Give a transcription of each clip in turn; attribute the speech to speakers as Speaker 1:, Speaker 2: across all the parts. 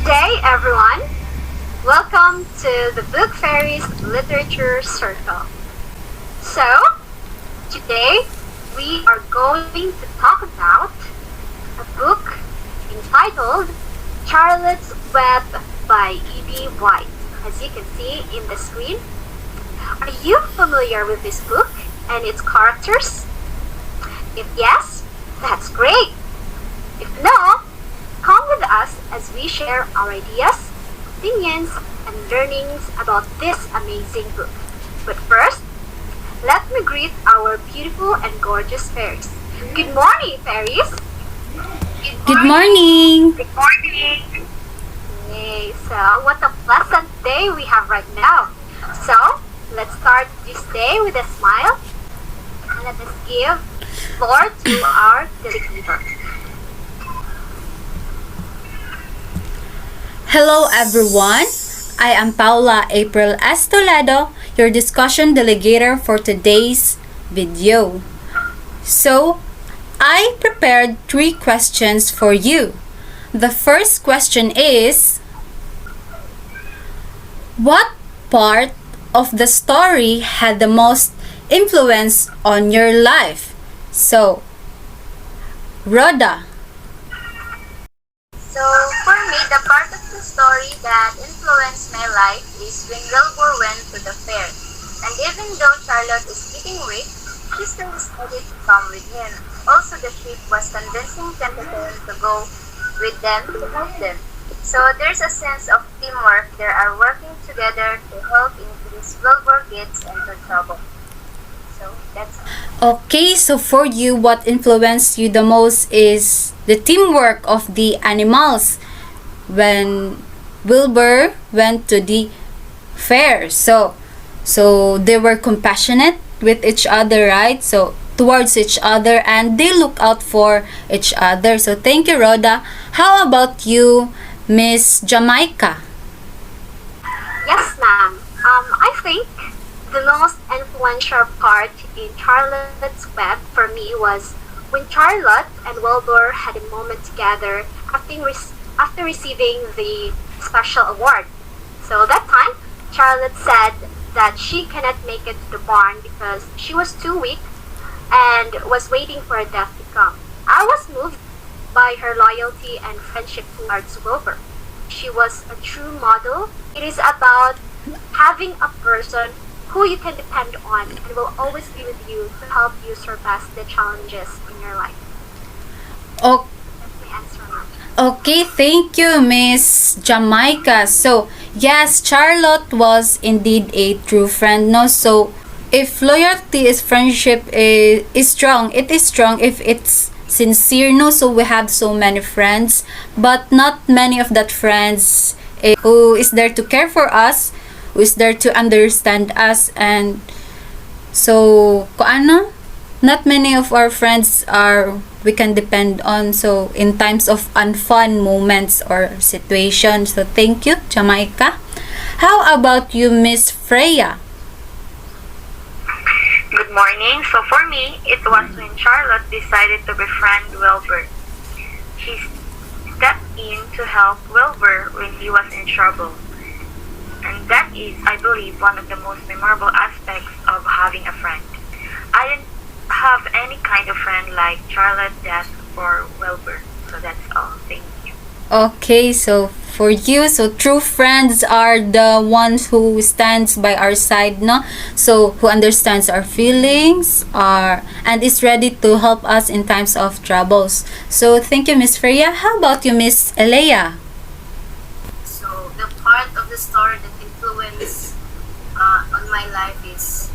Speaker 1: Good day, everyone. Welcome to the Book Fairies Literature Circle. So, today we are going to talk about a book entitled Charlotte's Web by E.B. White. As you can see in the screen, are you familiar with this book and its characters? If yes, that's great. If no, come with us as we share our ideas, opinions, and learnings about this amazing book. But first, let me greet our beautiful and gorgeous fairies. Good morning, fairies!
Speaker 2: Good morning!
Speaker 1: Good morning! Yay, so what a pleasant day we have right now. So, let's start this day with a smile and let us give floor to our delegator.
Speaker 2: Hello everyone! I am Paula April Estolado, your discussion delegator for today's video. So, I prepared 3 questions for you. The first question is, what part of the story had the most influence on your life? So, Rhoda.
Speaker 3: So, for me, the part of the story that influenced my life is when Wilbur went to the fair. And even though Charlotte is getting weak, she still decided to come with him. Also, the sheep was convincing Delegator to go with them to help them. So, there's a sense of teamwork. They are working together to help in case Wilbur gets into trouble. So, that's all.
Speaker 2: Okay, so for you, what influenced you the most is the teamwork of the animals when Wilbur went to the fair. So they were compassionate with each other, right? So towards each other, and they look out for each other. So thank you, Rhoda. How about you, Miss Jamaica?
Speaker 1: Yes, ma'am. I think the most influential part in Charlotte's Web for me was when Charlotte and Wilbur had a moment together after receiving the special award. So that time, Charlotte said that she cannot make it to the barn because she was too weak and was waiting for her death to come. I was moved by her loyalty and friendship towards Wilbur. She was a true model. It is about having a person who you can depend on and will always be with you to help you surpass the challenges in your life.
Speaker 2: Oh,
Speaker 1: That's my answer, ma'am.
Speaker 2: okay, thank you, Miss Jamaica. So, yes, Charlotte was indeed a true friend, no? So, if loyalty is friendship is strong, it is strong if it's sincere, no? So, we have so many friends, but not many of that friends who is there to care for us, who is there to understand us, and so, not many of our friends are we can depend on, so in times of unfun moments or situations. So thank you, Jamaica. How about you, Miss Freya?
Speaker 3: Good morning. So for me, it was when Charlotte decided to befriend Wilbur. She stepped in to help Wilbur when he was in trouble. And that is, I believe, one of the most memorable aspects of having a friend. I didn't have any kind of friend like Charlotte did for Wilbur. So that's all. Thank you.
Speaker 2: Okay, so for you, so true friends are the ones who stands by our side, no? So who understands our feelings, and is ready to help us in times of troubles. So thank you, Miss Freya. How about you, Miss Elea?
Speaker 3: So the part of the story that influenced on my life is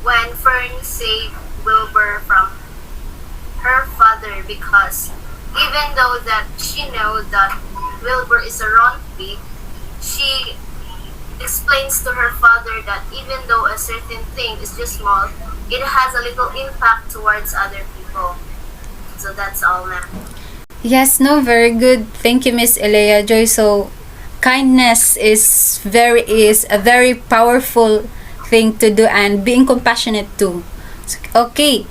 Speaker 3: when Fern saved Wilbur from her father, because even though that she knows that Wilbur is a wrong pig, she explains to her father that even though a certain thing is just small, it has a little impact towards other people. So that's all, ma'am.
Speaker 2: Yes, no, very good. Thank you, Miss Elea Joy. So kindness is a very powerful thing to do, and being compassionate too. Okay,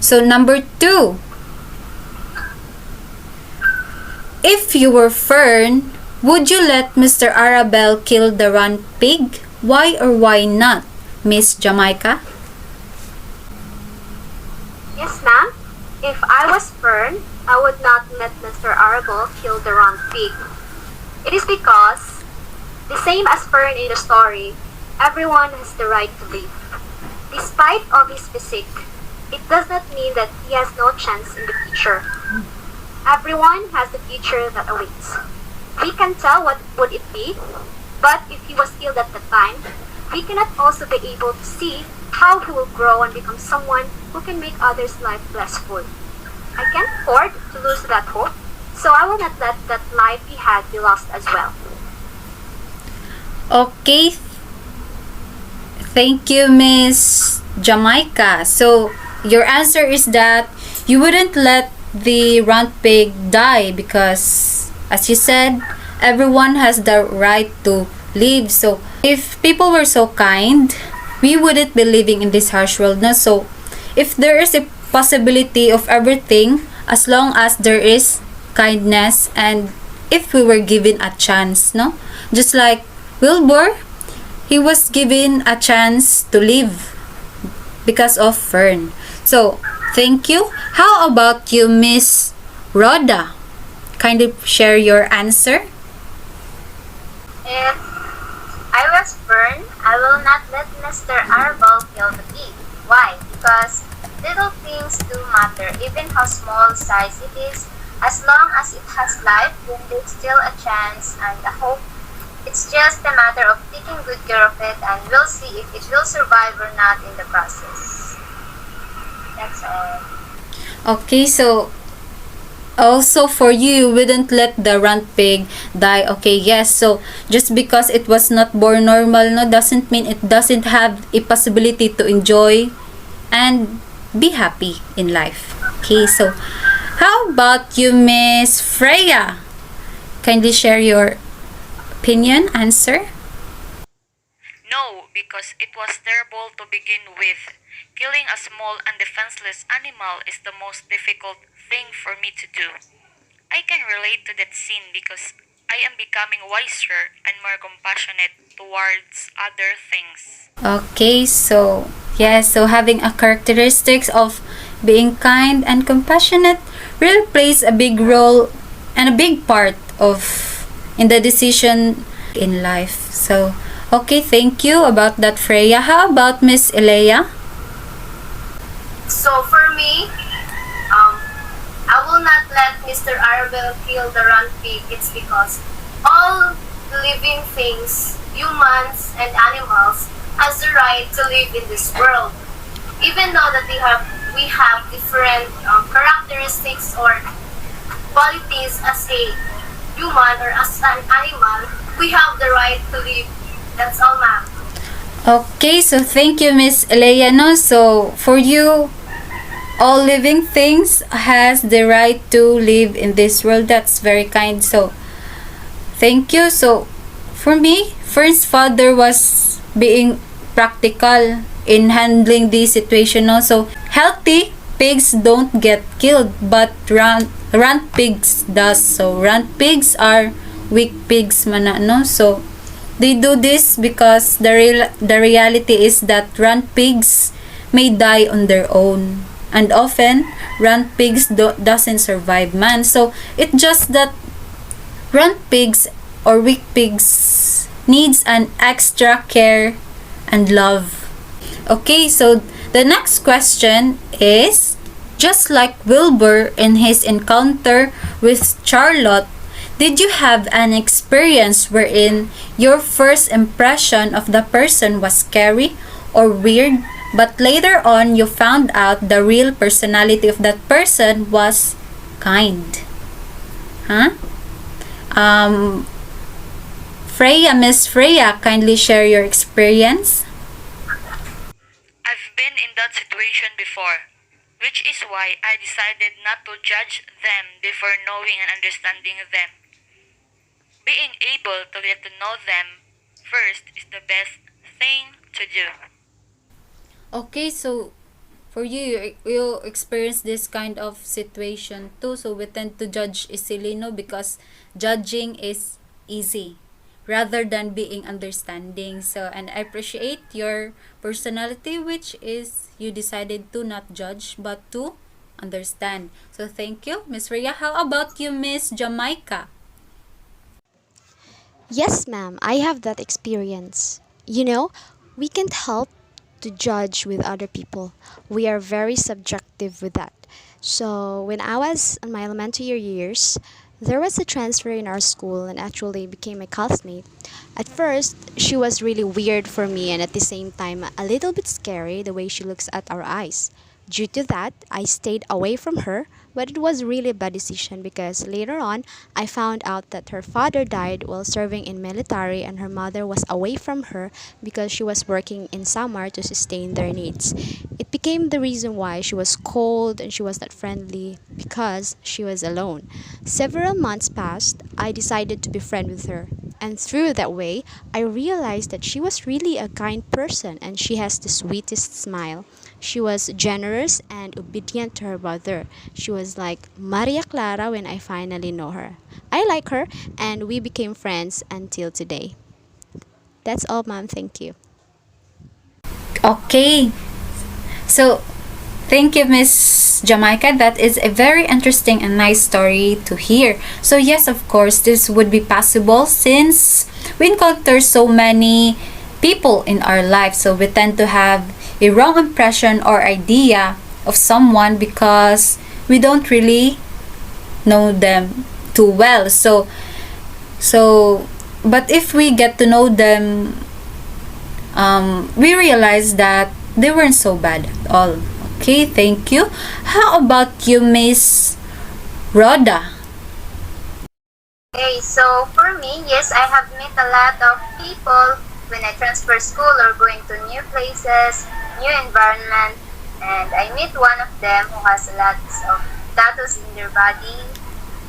Speaker 2: so number 2, if you were Fern, Would you let Mr. Arabelle kill the runt pig? Why or why not, Miss Jamaica?
Speaker 1: Yes, ma'am. If I was Fern, I would not let Mr. Arable kill the wrong pig. It is because, the same as Fern in the story, everyone has the right to live. Despite of his physique, it does not mean that he has no chance in the future. Everyone has the future that awaits. We can tell what would it be, but if he was killed at the time, we cannot also be able to see how he will grow and become someone who can make others' life blissful. I can't afford to lose that hope, so I will not let that life he had be lost as well.
Speaker 2: Okay, thank you, Miss Jamaica. So, your answer is that you wouldn't let the runt pig die because, as you said, everyone has the right to live. So, if people were so kind, we wouldn't be living in this harsh world. No? So, if there is a possibility of everything, as long as there is kindness and if we were given a chance, no? Just like Wilbur, he was given a chance to live because of Fern. So, thank you. How about you, Miss Rhoda? Kindly share your answer.
Speaker 3: If I was Fern, I will not let Mr. Arbol kill the pig. Why? Because little things do matter, even how small size it is. As long as it has life, then there's still a chance and a hope. It's just a matter of taking good care of it, and we'll see if it will survive or not in the process. That's all.
Speaker 2: Okay, so also for you, wouldn't let the runt pig die. Okay, yes. So just because it was not born normal, no, doesn't mean it doesn't have a possibility to enjoy and be happy in life. Okay, so how about you, Miss Freya? Kindly share your opinion, answer.
Speaker 4: No, because it was terrible to begin with. Killing a small and defenseless animal is the most difficult thing for me to do. I can relate to that scene because I am becoming wiser and more compassionate towards other things.
Speaker 2: Okay, so yes, so having a characteristics of being kind and compassionate really plays a big role and a big part of in the decision in life. So, okay, thank you about that, Freya. How about Miss Elea?
Speaker 3: So for me, I will not let Mr. Arbel kill the runt pig. It's because all living things, humans and animals, has the right to live in this world. Even though that we have different characteristics or qualities as a human or as an animal, we have the right to live. That's all, ma'am.
Speaker 2: Okay, so thank you, Miss Elea. No, so for you, all living things has the right to live in this world. That's very kind. So thank you. So for me, first father was being practical in handling this situation. Also, healthy pigs don't get killed, but runt pigs does. So runt pigs are weak pigs, mana, no? So they do this because the reality is that runt pigs may die on their own, and often runt pigs doesn't survive man. So it just that runt pigs or weak pigs needs an extra care and love. Okay, so the next question is, just like Wilbur in his encounter with Charlotte, did you have an experience wherein your first impression of the person was scary or weird, but later on you found out the real personality of that person was kind? Huh? Freya, Miss Freya, kindly share your experience.
Speaker 4: I've been in that situation before, which is why I decided not to judge them before knowing and understanding them. Being able to get to know them first is the best thing to do.
Speaker 2: Okay, so for you experience this kind of situation too. So we tend to judge easily, no? Because judging is easy rather than being understanding. So, and I appreciate your personality, which is you decided to not judge but to understand. So, thank you, Miss Rhea. How about you, Miss Jamaica?
Speaker 5: Yes, ma'am, I have that experience. You know, we can't help to judge with other people. We are very subjective with that. So, when I was in my elementary years, there was a transfer in our school and actually became a classmate. At first, she was really weird for me and at the same time a little bit scary the way she looks at our eyes. Due to that, I stayed away from her, but it was really a bad decision because later on I found out that her father died while serving in military and her mother was away from her because she was working in summer to sustain their needs. It became the reason why she was cold and she was not friendly because she was alone. Several months passed, I decided to be friend with her. And through that way, I realized that she was really a kind person and she has the sweetest smile. She was generous and obedient to her mother. She was like Maria Clara when I finally know her. I like her and we became friends until today. That's all, ma'am. Thank you.
Speaker 2: Okay. So, thank you, Miss Jamaica. That is a very interesting and nice story to hear. So, yes, of course, this would be possible since we encounter so many people in our life. So, we tend to have a wrong impression or idea of someone because we don't really know them too well. But if we get to know them, we realize that they weren't so bad at all. Okay, thank you. How about you, Miss Rhoda?
Speaker 3: Okay, so for me, yes, I have met a lot of people when I transfer school or going to new places, new environment, and I meet one of them who has lots of tattoos in their body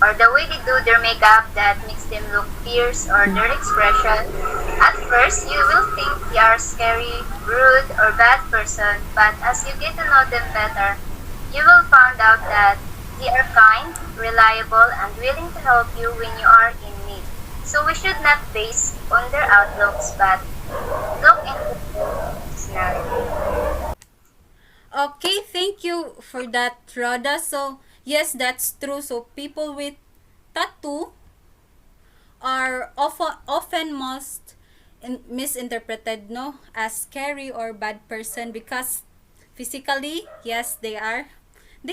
Speaker 3: or the way they do their makeup that makes them look fierce or their expression. At first, you will think they are scary, rude, or bad person, but as you get to know them better, you will find out that they are kind, reliable, and willing to help you when you are in need. So we should not base on their outlooks, but look into their personality.
Speaker 2: Okay, thank you for that, Rhoda. So, yes, that's true. So, people with tattoo are often most misinterpreted, no, as scary or bad person because physically, yes, they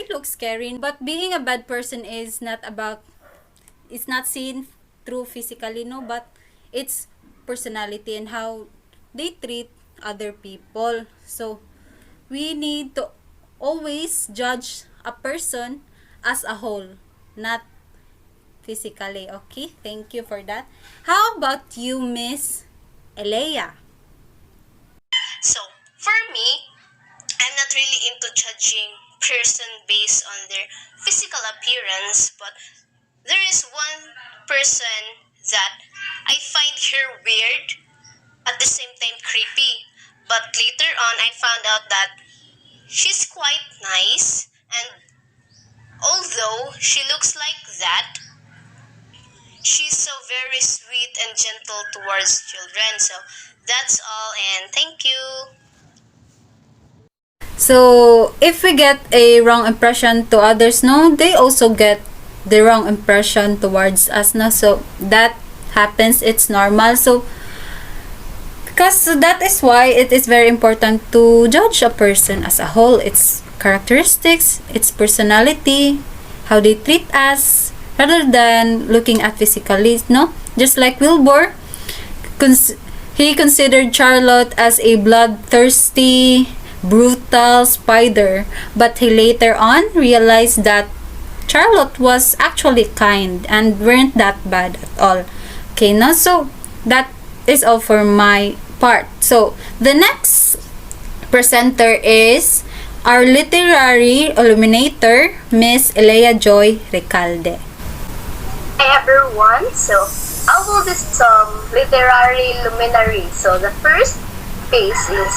Speaker 2: look scary, but being a bad person is not about, it's not seen through physically, no, but it's personality and how they treat other people. So we need to always judge a person as a whole, not physically. Okay, thank you for that. How about you, Miss Elea?
Speaker 6: So, for me, I'm not really into judging person based on their physical appearance, but there is one person that I find her weird at the same time creepy. But later on, I found out that she's quite nice, and although she looks like that, she's so very sweet and gentle towards children. So that's all, and thank you.
Speaker 2: So, if we get a wrong impression to others, no, they also get the wrong impression towards us, no. So, that happens, it's normal. So, because that is why it is very important to judge a person as a whole, its characteristics, its personality, how they treat us, rather than looking at physically, no. Just like Wilbur, he considered Charlotte as a bloodthirsty, brutal spider, but he later on realized that Charlotte was actually kind and weren't that bad at all. Okay, now so that is all for my part. So the next presenter is our literary illuminator, Miss Elea Joy Recalde.
Speaker 3: Hi everyone, so I will do some literary luminary. So the first piece is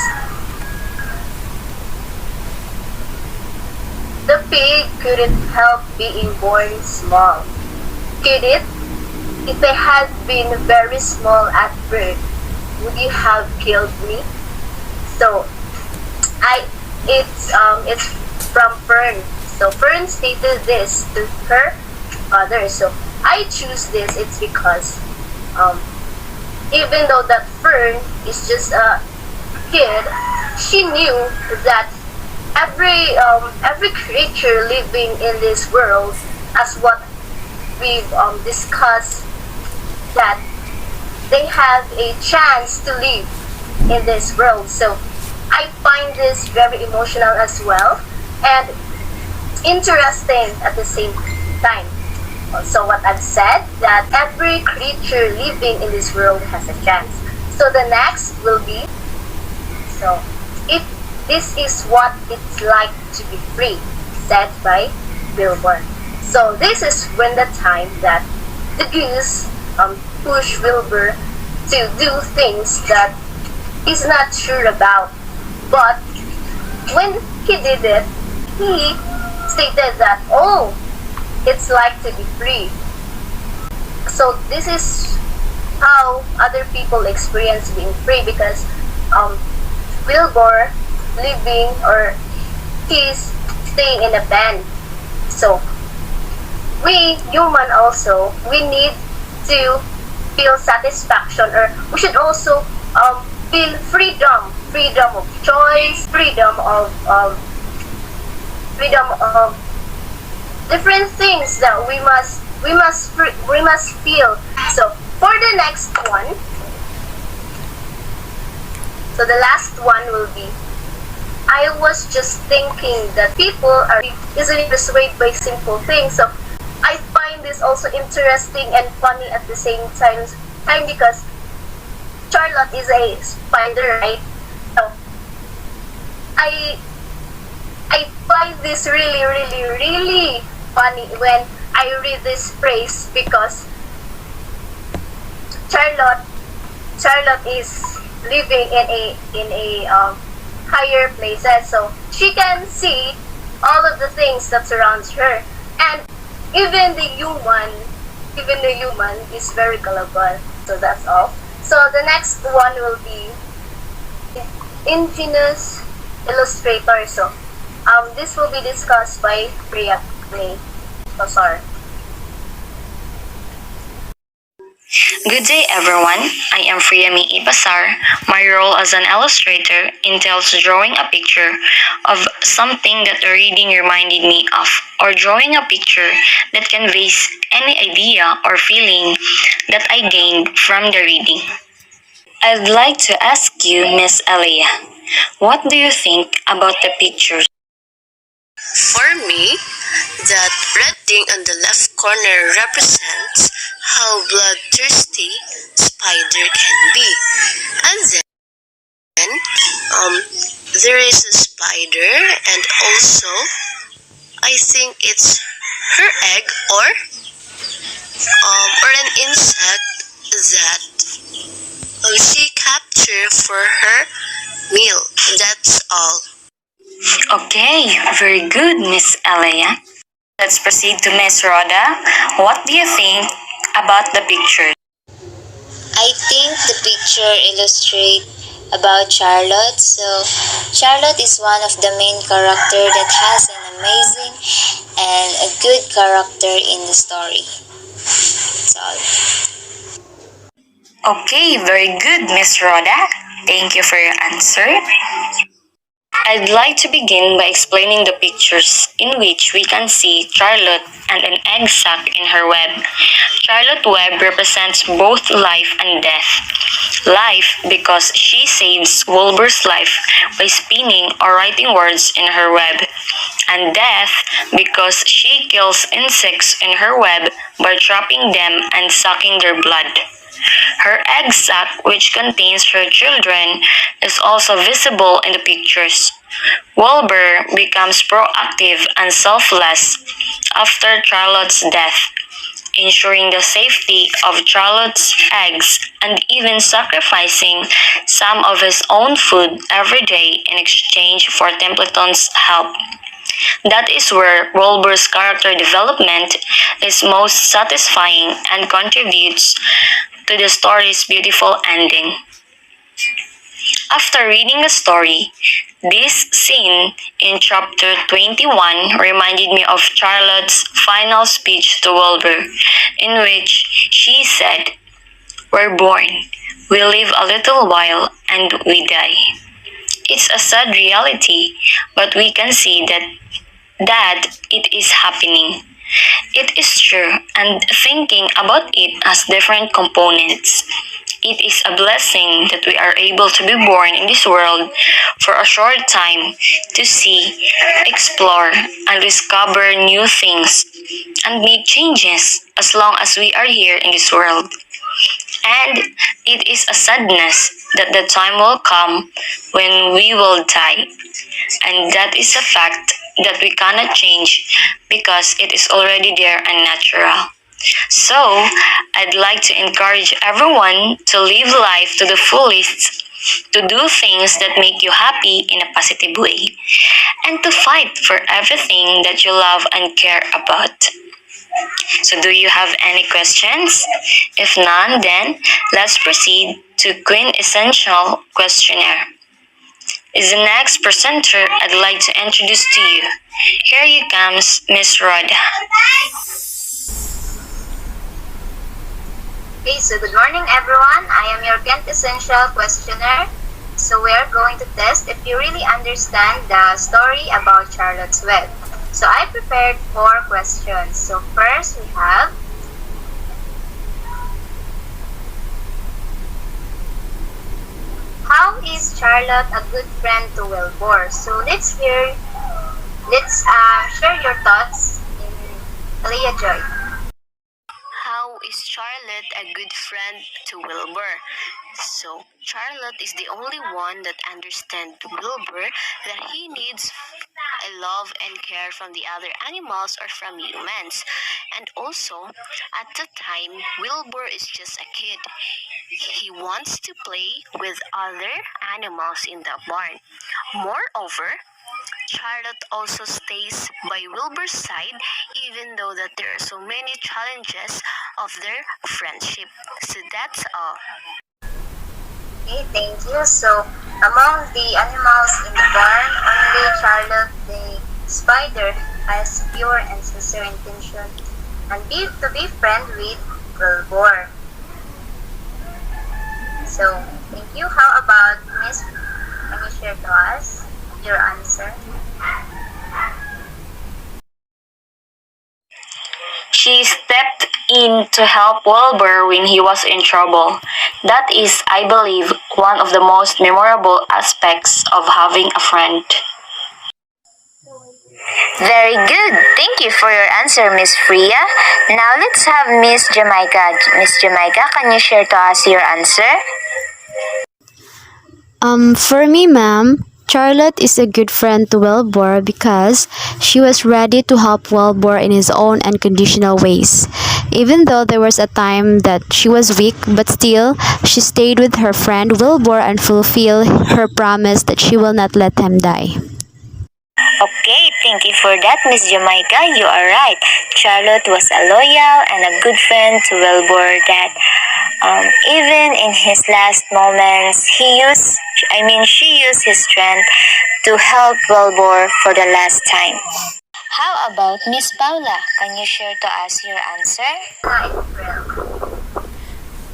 Speaker 3: the pig couldn't help being born small. Could it? if I had been very small at birth, would you have killed me? So it's from Fern. So Fern stated this to her father. So I choose this. It's because um, even though that Fern is just a kid, she knew that every creature living in this world, as what we've discussed, that they have a chance to live in this world. So I find this very emotional as well and interesting at the same time. So what I've said, that every creature living in this world has a chance. So the next will be, so if this is what it's like to be free, said by Wilbur. So this is when the time that the goose pushed Wilbur to do things that he's not sure about. But when he did it, he stated that, oh, it's like to be free. So this is how other people experience being free, because Wilbur living, or he's staying in a band. So we human also, we need to feel satisfaction, or we should also feel freedom of choice, freedom of different things that we must feel. So for the next one, so the last one will be, I was just thinking that people are easily persuaded by simple things. So I find this also interesting and funny at the same time because Charlotte is a spider, right? So I find this really funny when I read this phrase, because Charlotte is living in a higher places, so she can see all of the things that surrounds her, and even the human is very gullible. So that's all. So the next one will be ingenious illustrator. So this will be discussed by Priya May. So sorry.
Speaker 4: Good day, everyone. I am Friyami Ipasar. My role as an illustrator entails drawing a picture of something that the reading reminded me of, or drawing a picture that conveys any idea or feeling that I gained from the reading. I'd like to ask you, Miss Elia, what do you think about the pictures?
Speaker 6: For me, that red thing on the left corner represents how bloodthirsty spider can be. And then there is a spider, and also I think it's her egg, or an insect that she captured for her meal. That's all.
Speaker 4: Okay, very good, Miss Elia. Let's proceed to Miss Rhoda. What do you think about the picture?
Speaker 7: I think the picture illustrates about Charlotte. So Charlotte is one of the main character that has an amazing and a good character in the story. That's all.
Speaker 4: Okay, very good, Miss Rhoda. Thank you for your answer. I'd like to begin by explaining the pictures in which we can see Charlotte and an egg sac in her web. Charlotte's web represents both life and death. Life because she saves Wilbur's life by spinning or writing words in her web, and death because she kills insects in her web by trapping them and sucking their blood. Her egg sac, which contains her children, is also visible in the pictures. Wilbur becomes proactive and selfless after Charlotte's death, ensuring the safety of Charlotte's eggs and even sacrificing some of his own food every day in exchange for Templeton's help. That is where Wilbur's character development is most satisfying and contributes to the story's beautiful ending. After reading the story, this scene in chapter 21 reminded me of Charlotte's final speech to Wilbur, in which she said, "We're born, we live a little while, and we die." It's a sad reality, but we can see that it is happening. It is true, and thinking about it as different components, it is a blessing that we are able to be born in this world for a short time to see, explore, and discover new things and make changes as long as we are here in this world. And it is a sadness that the time will come when we will die. And that is a fact that we cannot change because it is already there and natural. So, I'd like to encourage everyone to live life to the fullest, to do things that make you happy in a positive way, and to fight for everything that you love and care about. So, do you have any questions? If none, then let's proceed to Queen Essential Questionnaire. Is the next presenter I'd like to introduce to you. Here you comes Miss Rhoda.
Speaker 3: Okay, so good morning everyone. I am your quintessential questioner. So we are going to test if you really understand the story about Charlotte's Web. So I prepared 4 questions. So first we have, how is Charlotte a good friend to Wilbur? So let's share your thoughts in Aliyah Joy.
Speaker 6: How is Charlotte a good friend to Wilbur? So, Charlotte is the only one that understands Wilbur that he needs a love and care from the other animals or from humans. And also, at the time, Wilbur is just a kid. He wants to play with other animals in the barn. Moreover, Charlotte also stays by Wilbur's side even though that there are so many challenges of their friendship. So that's all.
Speaker 3: Okay, thank you. So among the animals in the barn, only Charlotte the spider has pure and sincere intention and to be friend with Wilbur. So thank you. How about Miss? Can you share to us your answer?
Speaker 4: She stepped in to help Wilbur when he was in trouble. That is, I believe, one of the most memorable aspects of having a friend.
Speaker 7: Very good. Thank you for your answer, Miss Freya. Now let's have Miss Jamaica. Miss Jamaica, can you share to us your answer?
Speaker 5: For me, ma'am, Charlotte is a good friend to Wilbur because she was ready to help Wilbur in his own unconditional ways. Even though there was a time that she was weak, but still, she stayed with her friend Wilbur and fulfilled her promise that she will not let him die.
Speaker 7: Okay, thank you for that, Miss Jamaica. You are right. Charlotte was a loyal and a good friend to Wilbur that even in his last moments, she used his strength to help Wilbur for the last time. How about Miss Paula? Can you share to us your answer?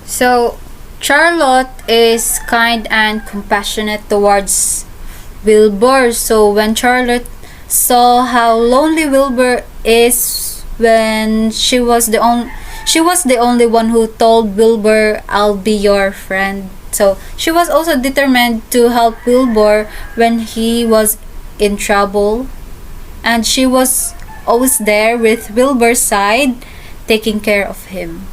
Speaker 2: So, Charlotte is kind and compassionate towards Wilbur. So, when Charlotte saw how lonely Wilbur is when she was the only one who told Wilbur, "I'll be your friend." So, she was also determined to help Wilbur when he was in trouble, and she was always there with Wilbur's side, taking care of him.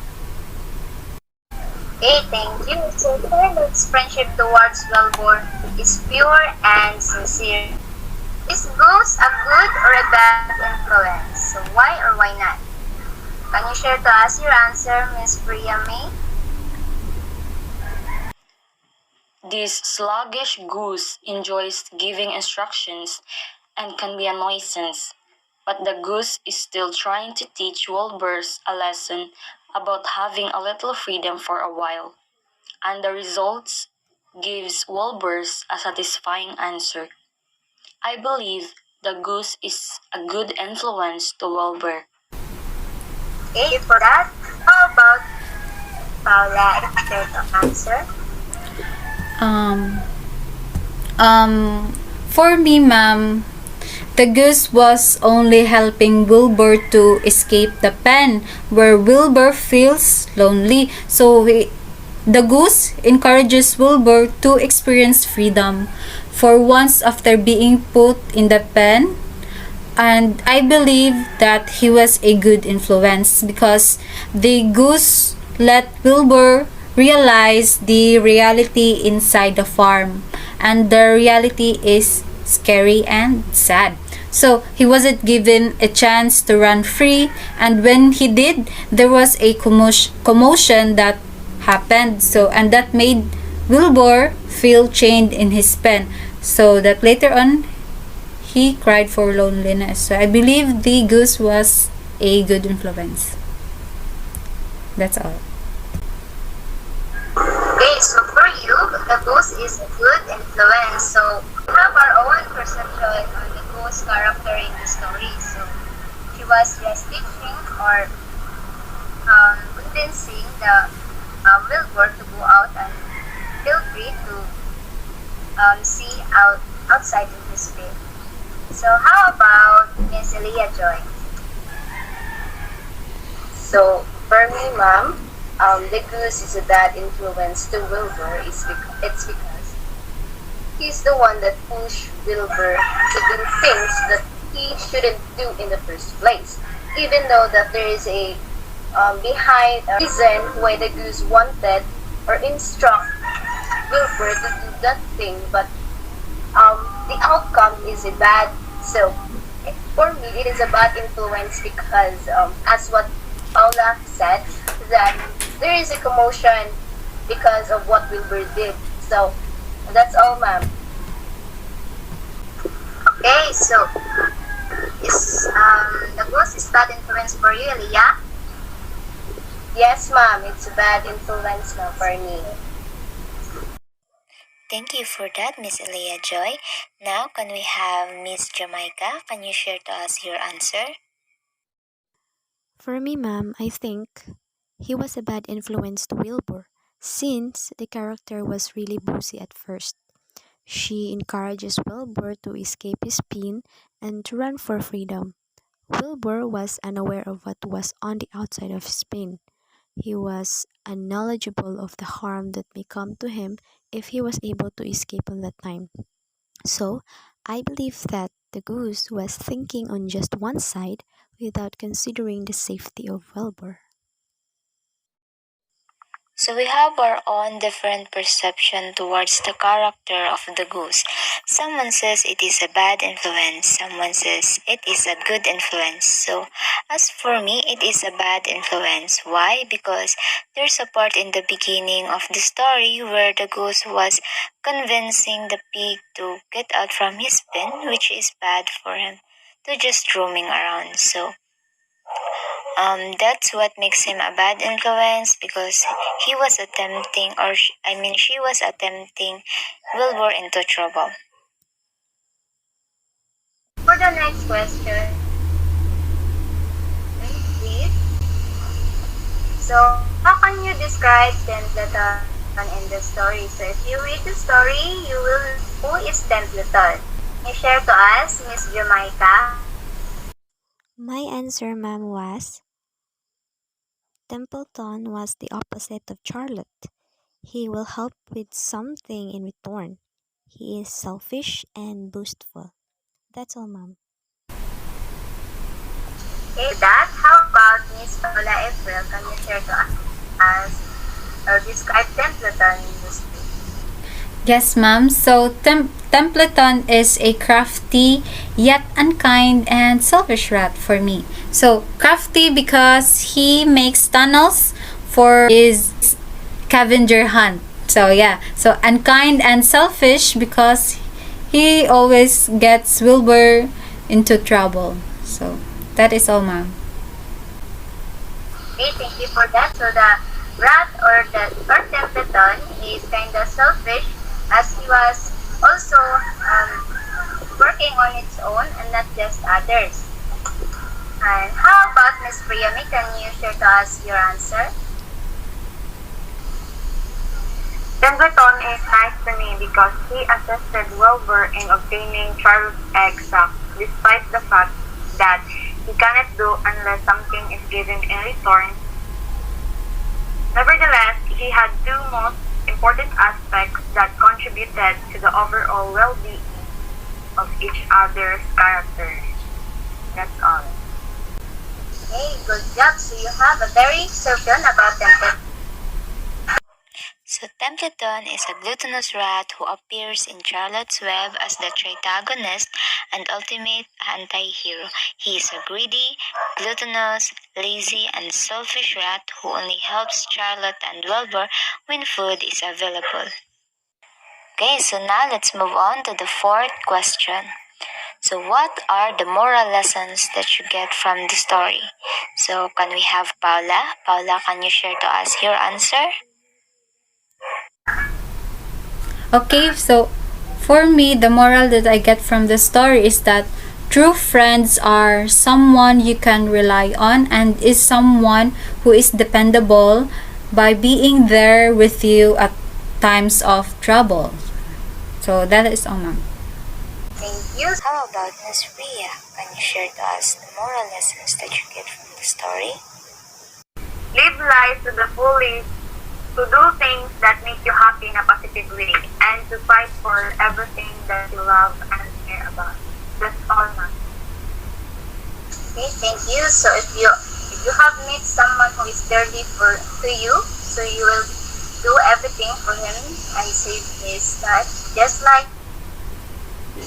Speaker 3: Okay, thank you. So Charlotte's friendship towards Wilbur is pure and sincere. Is goose a good or a bad influence? So why or why not? Can you share to us your answer, Miss Priya May?
Speaker 4: This sluggish goose enjoys giving instructions
Speaker 8: and can be a nuisance. But the goose is still trying to teach Wilbur's a lesson about having a little freedom for a while, and the results gives Wilbur's a satisfying answer. I believe the goose is a good influence to Wilbur.
Speaker 1: Thank you for that. How about Paula? Expect the answer.
Speaker 2: Um, for me, ma'am, the goose was only helping Wilbur to escape the pen where Wilbur feels lonely. So the goose encourages Wilbur to experience freedom for once after being put in the pen. And I believe that he was a good influence because the goose let Wilbur realize the reality inside the farm, and the reality is scary and sad. So he wasn't given a chance to run free, and when he did, there was a commotion that happened. So and that made Wilbur feel chained in his pen. So that later on he cried for loneliness. So I believe the goose was a good influence. That's all.
Speaker 1: Okay, so for you, the goose is a good influence. So we have our own perception on the goose character in the story. So she was just teaching or convincing the Wilbur to go out and feel free to see outside in his field. So how about Miss Elia Joy?
Speaker 3: So, for me, ma'am, the goose is a bad influence to Wilbur. It's because he's the one that pushed Wilbur to do things that he shouldn't do in the first place. Even though that there is a behind a reason why the goose wanted or instruct Wilbur to do that thing, but the outcome is a bad. So, for me, it is a bad influence because, as what Paula said, that there is a commotion because of what Wilbur did. So, that's all, ma'am.
Speaker 1: Okay, so is the goose is bad influence for you, Elia?
Speaker 3: Yes, ma'am, it's a bad influence now for me.
Speaker 7: Thank you for that, Miss Elia Joy. Now, can we have Miss Jamaica? Can you share to us your answer?
Speaker 5: For me, ma'am, I think he was a bad influence to Wilbur since the character was really boozy at first. She encourages Wilbur to escape his pain and to run for freedom. Wilbur was unaware of what was on the outside of his pain. He was unknowledgeable of the harm that may come to him if he was able to escape on that time. So, I believe that the goose was thinking on just one side without considering the safety of Wilbur.
Speaker 7: So we have our own different perception towards the character of the goose. Someone says it is a bad influence, someone says it is a good influence. So as for me, it is a bad influence. Why? Because there's a part in the beginning of the story where the goose was convincing the pig to get out from his pen, which is bad for him, to just roaming around. So that's what makes him a bad influence because he was attempting, she was attempting Wilbur into trouble.
Speaker 1: For the next question, please. So, how can you describe Templeton in the story? So, if you read the story, you will who is Templeton? Can you share to us, Miss Jamaica?
Speaker 5: My answer, ma'am, was Templeton was the opposite of Charlotte. He will help with something in return. He is selfish and boastful. That's all, ma'am.
Speaker 1: Okay, that. How about Miss Paula April? Can you share to us or describe Templeton in the story?
Speaker 2: Yes, ma'am. So Templeton is a crafty yet unkind and selfish rat for me. So crafty because he makes tunnels for his scavenger hunt. So yeah. So unkind and selfish because he always gets Wilbur into trouble. So that is all, ma'am.
Speaker 1: Okay, thank you for that. So the rat or Templeton is kind of selfish as he was also working on its own and not just others. And how about Miss Priyami? Can you share to us your answer?
Speaker 9: Templeton is nice to me because he assisted Wilbur in obtaining Charlotte's egg sac, despite the fact that he cannot do unless something is given in return. Nevertheless, he had two most important aspects that contributed to the overall well-being of each other's characters. That's all.
Speaker 1: Okay, good job. So you have a very certain about Templeton.
Speaker 7: So Templeton is a gluttonous rat who appears in Charlotte's Web as the tritagonist and ultimate anti-hero. He is a greedy, gluttonous, lazy, and selfish rat who only helps Charlotte and Wilbur when food is available. Okay, so now let's move on to the fourth question. So what are the moral lessons that you get from the story? So can we have Paula? Paula, can you share to us your answer?
Speaker 2: Okay, so for me, the moral that I get from the story is that true friends are someone you can rely on and is someone who is dependable by being there with you at times of trouble. So that is all, ma'am.
Speaker 1: Thank you.
Speaker 7: How about Miss Ria? Can you share to us the moral lessons that you get from the story?
Speaker 9: Live life to the fullest, to do things that make you happy in a positive way, and to fight for everything that you love and care about. That's all, ma'am.
Speaker 1: Okay, thank you. So if you have met someone who is dearly to you, so you will do everything for him and save his life, just like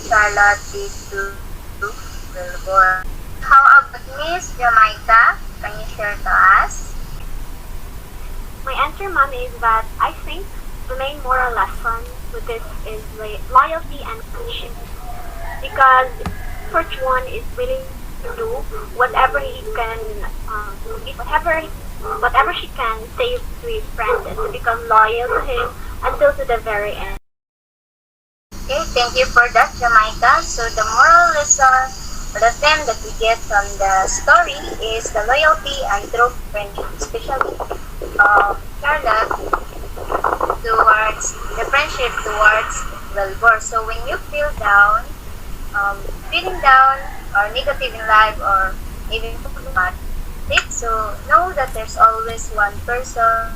Speaker 1: Charlotte did to Wilbur. How about Miss Jamaica? Can you share to us?
Speaker 10: My answer, ma'am, is that I think the main moral lesson with this is loyalty and friendship. Because first one is willing to do whatever he can, whatever she can, save to his friend and to become loyal to him until to the very end.
Speaker 1: Okay, thank you for that, Jamaica. So the moral lesson or the theme that we get from the story is the loyalty and true friendship, especially Charlotte towards the friendship towards Wilbur. So when you feel down, feeling down or negative in life or even bad, so know that there's always one person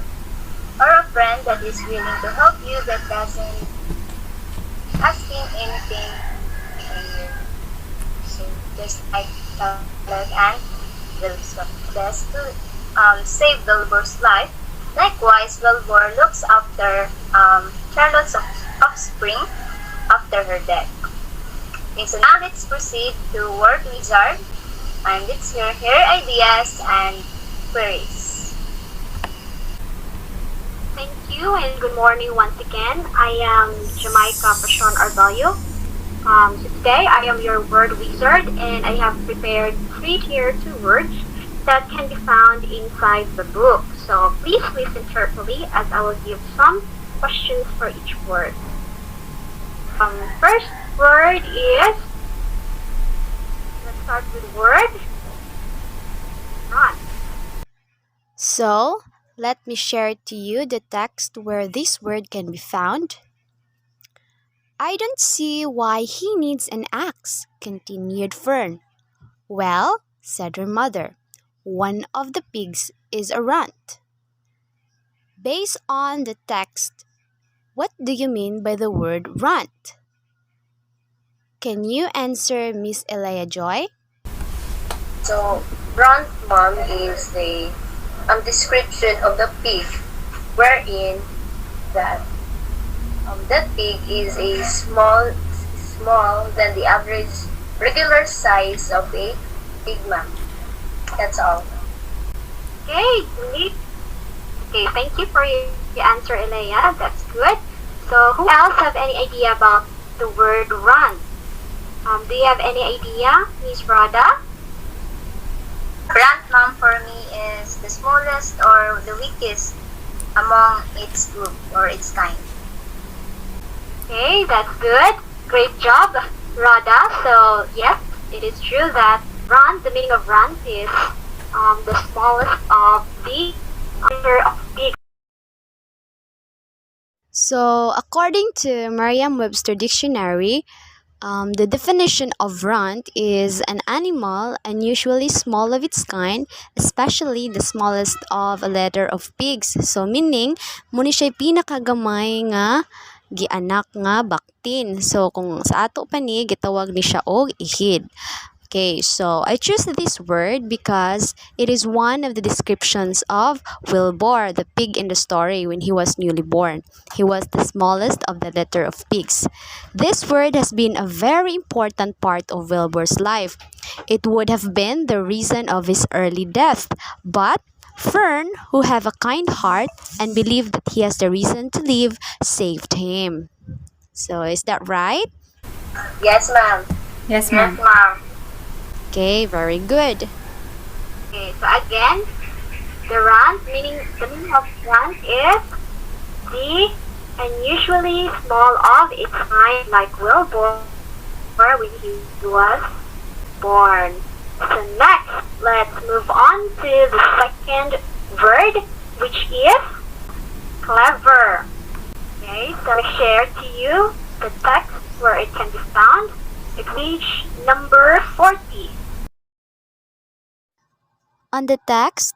Speaker 1: or a friend that is willing to help you that doesn't asking anything from you. So just like Charlotte and Wilbur does to save Wilbur's life. Likewise, Wilbur looks after Charlotte's offspring after her death. Okay, so now let's proceed to Word Wizard and let's hear her ideas and queries.
Speaker 10: Thank you and good morning once again. I am Jamaica Passion Arballo. So today I am your word wizard and I have prepared 3 tier 2 words that can be found inside the book. So please listen carefully as I will give some questions for each word. First word is, let's start with word run.
Speaker 5: So, let me share to you the text where this word can be found. I don't see why he needs an axe, continued Fern. Well, said her mother, one of the pigs is a runt. Based on the text, what do you mean by the word runt? Can you answer Miss Elia Joy?
Speaker 3: So, runt, mom, is a description of the pig, wherein that pig is a small than the average regular size of a pig, ma'am. That's all.
Speaker 10: Okay, great. Okay, thank you for your answer, Elea. That's good. So, who else have any idea about the word run. Do you have any idea, Miss Rhoda?
Speaker 3: Brand mom for me is the smallest or the weakest among its group or its kind.
Speaker 10: Okay, that's good. Great job, Rhoda. So, yes, it is true that run, the meaning of run is the smallest of the number of pigs.
Speaker 5: So, according to Merriam-Webster Dictionary, the definition of runt is an animal unusually small of its kind, especially the smallest of a litter of pigs. So, meaning, muna siya pinakagamay nga gianak nga baktin. So, kung sa ato pa ni, gitawag ni siya og ihid. Okay, so I choose this word because it is one of the descriptions of Wilbur, the pig in the story when he was newly born. He was the smallest of the litter of pigs. This word has been a very important part of Wilbur's life. It would have been the reason of his early death, but Fern, who have a kind heart and believed that he has the reason to live, saved him. So is that right?
Speaker 3: Yes, ma'am.
Speaker 2: Yes,
Speaker 9: Yes,
Speaker 2: ma'am.
Speaker 9: ma'am.
Speaker 5: Okay, very good.
Speaker 10: Okay, so again, the meaning of runt is the unusually small of its kind, like Wilbur when he was born. So next, let's move on to the second word, which is clever. Okay, so I share to you the text where it can be found at page number 40.
Speaker 5: On the text,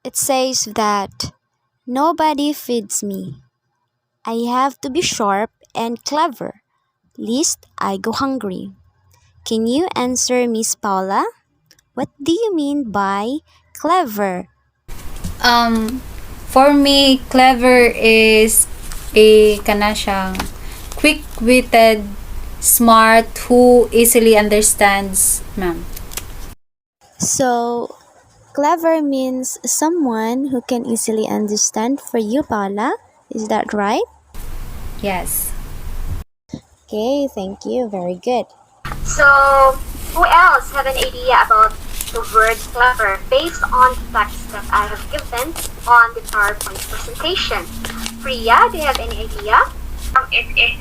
Speaker 5: it says that nobody feeds me. I have to be sharp and clever, lest I go hungry. Can you answer, Miss Paula? What do you mean by clever?
Speaker 2: Um, for me, clever is a kana siyang quick-witted, smart, who easily understands, ma'am.
Speaker 5: So, clever means someone who can easily understand for you, Paula. Is that right?
Speaker 2: Yes.
Speaker 5: Okay, thank you. Very good.
Speaker 10: So, who else have an idea about the word clever based on the text that I have given on the PowerPoint presentation? Priya, do you have any idea?
Speaker 9: It is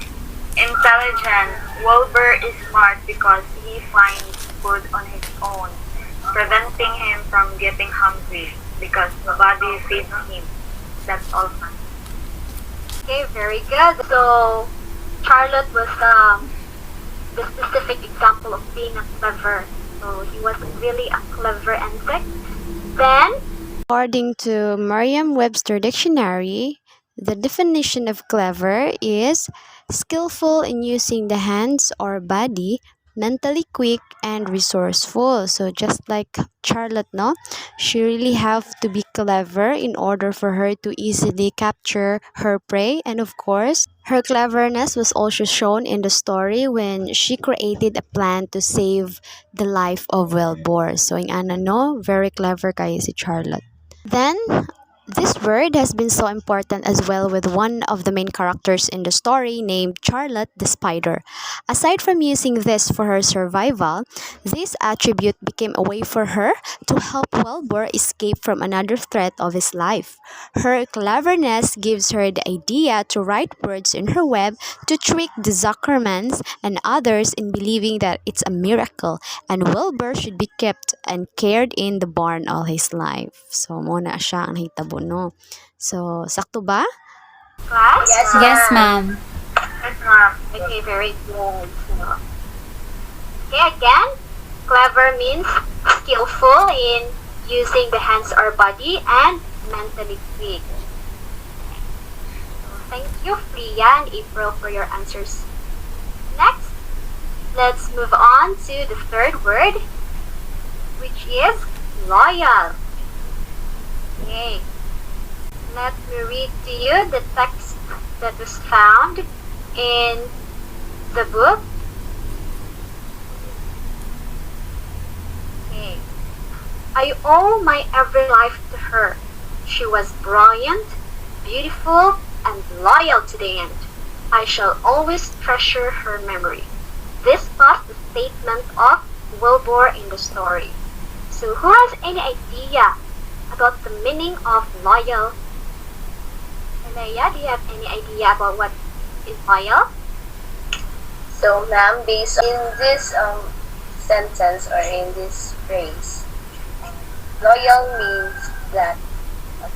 Speaker 9: intelligent. Wilbur is smart because he finds food on his own, preventing him from getting hungry because nobody feeds him. That's all, ma'am.
Speaker 10: Okay, very good. So, Charlotte was the specific example of being a clever. So, he was really a clever insect. Then,
Speaker 5: According to Merriam-Webster Dictionary, the definition of clever is skillful in using the hands or body, mentally quick and resourceful. So just like Charlotte, no, she really have to be clever in order for her to easily capture her prey. And of course, her cleverness was also shown in the story when she created a plan to save the life of Wilbur. So in ano, no, very clever kayo si Charlotte. Then, this word has been so important as well with one of the main characters in the story named Charlotte the Spider. Aside from using this for her survival, this attribute became a way for her to help Wilbur escape from another threat of his life. Her cleverness gives her the idea to write words in her web to trick the Zuckermans and others in believing that it's a miracle and Wilbur should be kept and cared in the barn all his life. So, muna siya ang hitabo, no? So, sakto ba?
Speaker 10: class?
Speaker 3: Yes,
Speaker 2: Yes, ma'am.
Speaker 9: Yes, ma'am.
Speaker 10: Okay, very good. So, okay, again, clever means skillful in using the hands or body and mentally quick. So, thank you, Priya and April, for your answers. Next, let's move on to the third word, which is loyal. Okay, let me read to you the text that was found in the book. Okay. I owe my every life to her. She was brilliant, beautiful, and loyal to the end. I shall always treasure her memory. This was the statement of Wilbur in the story. So who has any idea about the meaning of loyal? Elea, do you have any idea about what is loyal?
Speaker 3: So, ma'am, based in this sentence or in this phrase, loyal means that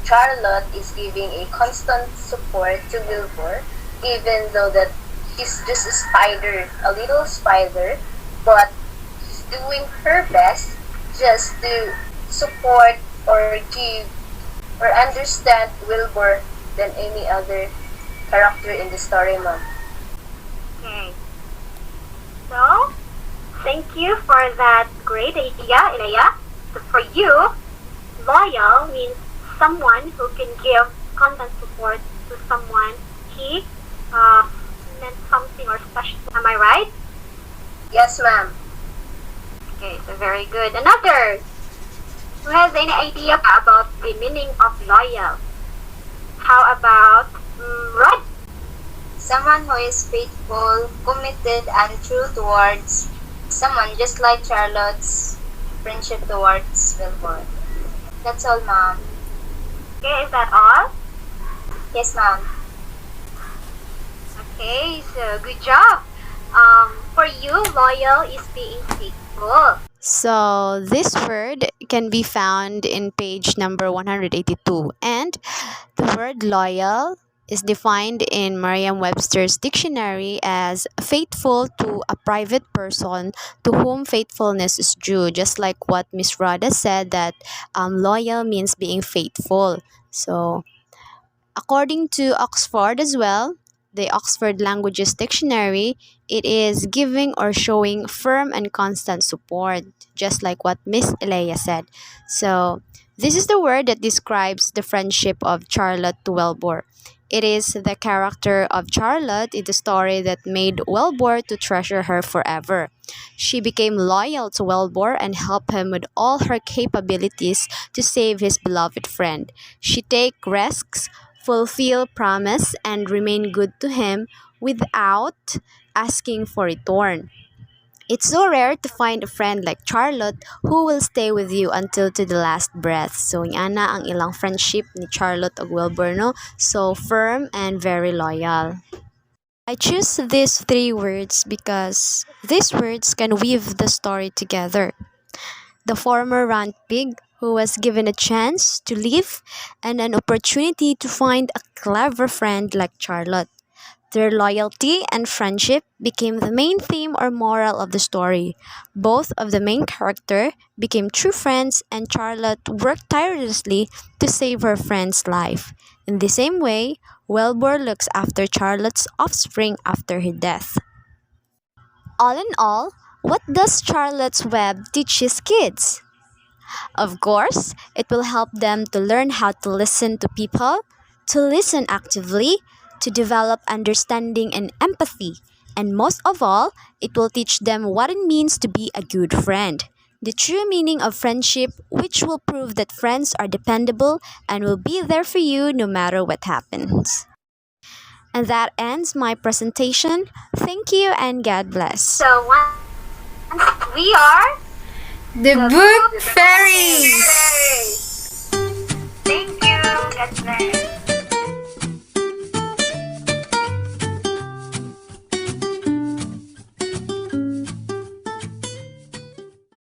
Speaker 3: Charlotte is giving a constant support to Wilbur, even though that she's just a spider, a little spider, but she's doing her best just to support or give or understand Wilbur than any other character in the story, ma'am.
Speaker 10: Okay. So, thank you for that great idea, Elea. So for you, loyal means someone who can give constant support to someone he meant something or special. Am I right?
Speaker 3: Yes, ma'am.
Speaker 10: Okay, so very good. Another. Who has any idea about the meaning of loyal? How about Rod?
Speaker 7: Someone who is faithful, committed, and true towards someone, just like Charlotte's friendship towards Wilbur. That's all, ma'am.
Speaker 10: Okay, is that all?
Speaker 7: Yes, ma'am.
Speaker 10: Okay, so good job. For you, loyal is being faithful.
Speaker 5: So this word can be found in page number 182, and the word loyal is defined in Merriam-Webster's dictionary as faithful to a private person to whom faithfulness is due, just like what Miss Rhoda said, that loyal means being faithful. So according to Oxford as well, the Oxford Languages Dictionary, it is giving or showing firm and constant support, just like what Miss Elea said. So, this is the word that describes the friendship of Charlotte to Wilbur. It is the character of Charlotte in the story that made Wilbur to treasure her forever. She became loyal to Wilbur and helped him with all her capabilities to save his beloved friend. She take risks, fulfill promise, and remain good to him without asking for return. It's so rare to find a friend like Charlotte who will stay with you until to the last breath. So, nga na ang ilang friendship ni Charlotte ug Wilbur, no? So firm and very loyal. I choose these three words because these words can weave the story together. The former rant pig who was given a chance to live and an opportunity to find a clever friend like Charlotte. Their loyalty and friendship became the main theme or moral of the story. Both of the main character became true friends, and Charlotte worked tirelessly to save her friend's life. In the same way, Wilbur looks after Charlotte's offspring after her death. All in all, what does Charlotte's Web teach his kids? Of course, it will help them to learn how to listen to people, to listen actively, to develop understanding and empathy, and most of all, it will teach them what it means to be a good friend. The true meaning of friendship, which will prove that friends are dependable and will be there for you no matter what happens. And that ends my presentation. Thank you and God bless.
Speaker 10: So once we are
Speaker 2: The Book Fairies!
Speaker 9: Thank you. God bless.